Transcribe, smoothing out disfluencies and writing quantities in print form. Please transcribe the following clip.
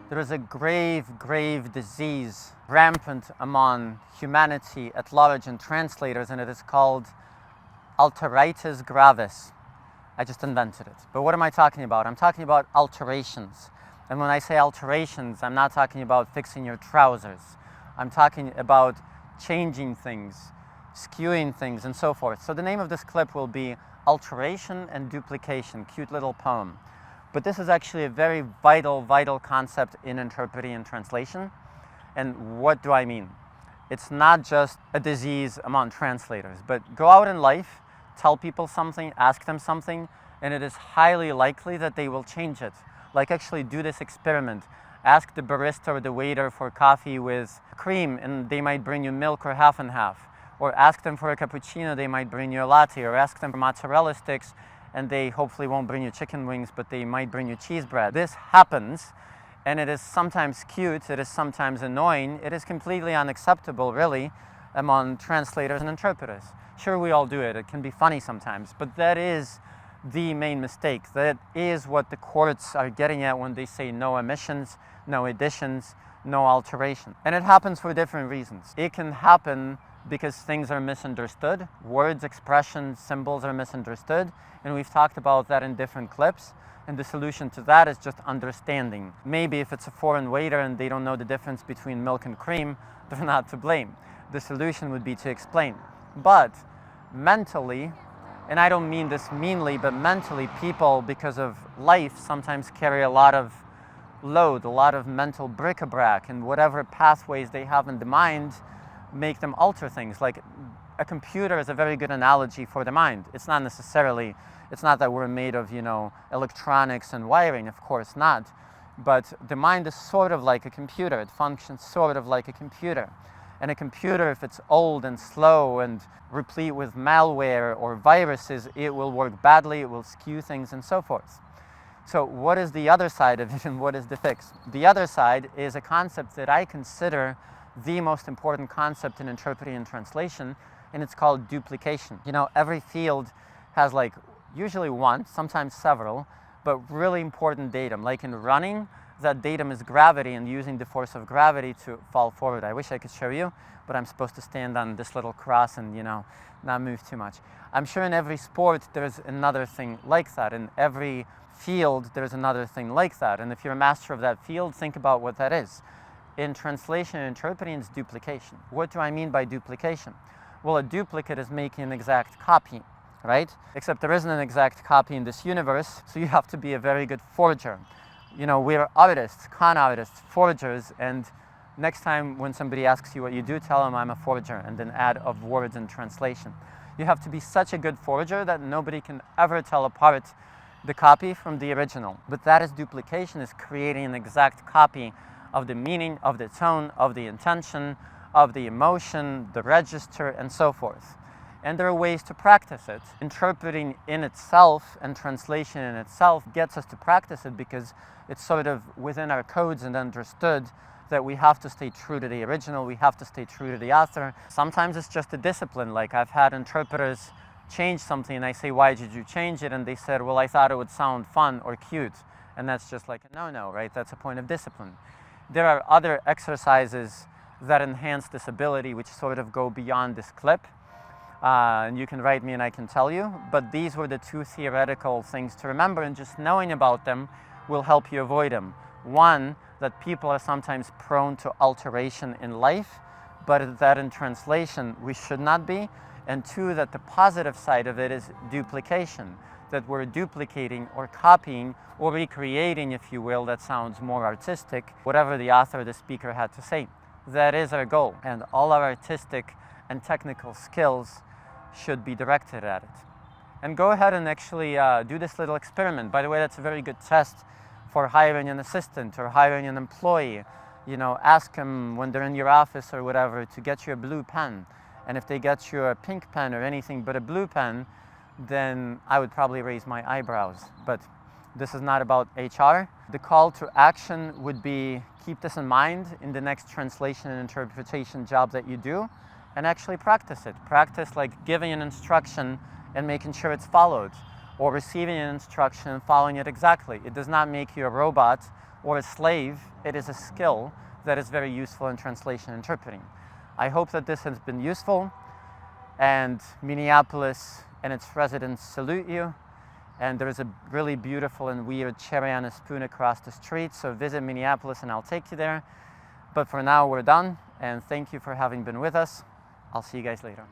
There is a grave, grave disease rampant among humanity at large in translators, and it is called Alteritis gravis. I just invented it. But what am I talking about? I'm talking about alterations. And when I say alterations, I'm not talking about fixing your trousers. I'm talking about changing things, skewing things, and so forth. So the name of this clip will be Alteration and Duplication, cute little poem. But this is actually a very vital, vital concept in interpreting and translation. And what do I mean? It's not just a disease among translators, but go out in life, tell people something, ask them something, and it is highly likely that they will change it. Like actually do this experiment. Ask the barista or the waiter for coffee with cream, and they might bring you milk or half and half. Or ask them for a cappuccino, they might bring you a latte. Or ask them for mozzarella sticks, and they hopefully won't bring you chicken wings, but they might bring you cheese bread. This happens, and it is sometimes cute, it is sometimes annoying, it is completely unacceptable, really, among translators and interpreters. Sure, we all do it, it can be funny sometimes, but that is the main mistake. That is what the courts are getting at when they say no omissions, no additions, no alteration. And it happens for different reasons. It can happen because things are misunderstood. Words, expressions, symbols are misunderstood. And we've talked about that in different clips. And the solution to that is just understanding. Maybe if it's a foreign waiter and they don't know the difference between milk and cream, they're not to blame. The solution would be to explain. But mentally, and I don't mean this meanly, but mentally people, because of life, sometimes carry a lot of load, a lot of mental bric-a-brac, and whatever pathways they have in the mind make them alter things. Like a computer is a very good analogy for the mind. It's not that we're made of, electronics and wiring, of course not. But the mind is sort of like a computer. It functions sort of like a computer. And a computer, if it's old and slow and replete with malware or viruses, it will work badly, it will skew things and so forth. So what is the other side of it and what is the fix? The other side is a concept that I consider the most important concept in interpreting and translation, and it's called duplication. Every field has usually one, sometimes several, but really important datum. Like in running, that datum is gravity and using the force of gravity to fall forward. I wish I could show you, but I'm supposed to stand on this little cross and, not move too much. I'm sure in every sport there's another thing like that. In every field there's another thing like that. And if you're a master of that field, think about what that is. In translation and interpreting, it's duplication. What do I mean by duplication? Well, a duplicate is making an exact copy, right? Except there isn't an exact copy in this universe, so you have to be a very good forger. We're artists, con artists, forgers, and next time when somebody asks you what you do, tell them I'm a forger, and then add of words and translation. You have to be such a good forger that nobody can ever tell apart the copy from the original. But that is duplication, is creating an exact copy of the meaning, of the tone, of the intention, of the emotion, the register, and so forth. And there are ways to practice it. Interpreting in itself and translation in itself gets us to practice it because it's sort of within our codes and understood that we have to stay true to the original, we have to stay true to the author. Sometimes it's just a discipline. Like I've had interpreters change something and I say, why did you change it? And they said, well, I thought it would sound fun or cute. And that's just like a no-no, right? That's a point of discipline. There are other exercises that enhance this ability, which sort of go beyond this clip. And you can write me and I can tell you. But these were the two theoretical things to remember, and just knowing about them will help you avoid them. One, that people are sometimes prone to alteration in life, but that in translation we should not be. And two, that the positive side of it is duplication, that we're duplicating or copying or recreating, if you will, that sounds more artistic, whatever the author or the speaker had to say. That is our goal, and all our artistic and technical skills should be directed at it. And go ahead and actually do this little experiment. By the way, that's a very good test for hiring an assistant or hiring an employee. Ask them when they're in your office or whatever to get you a blue pen. And if they get you a pink pen or anything but a blue pen, then I would probably raise my eyebrows. But this is not about HR. The call to action would be keep this in mind in the next translation and interpretation job that you do, and actually practice it. Practice like giving an instruction and making sure it's followed. or receiving an instruction and following it exactly. It does not make you a robot or a slave. It is a skill that is very useful in translation interpreting. I hope that this has been useful, and Minneapolis and its residents salute you. And there is a really beautiful and weird cherry on a spoon across the street, so visit Minneapolis and I'll take you there. But for now, we're done, and thank you for having been with us. I'll see you guys later.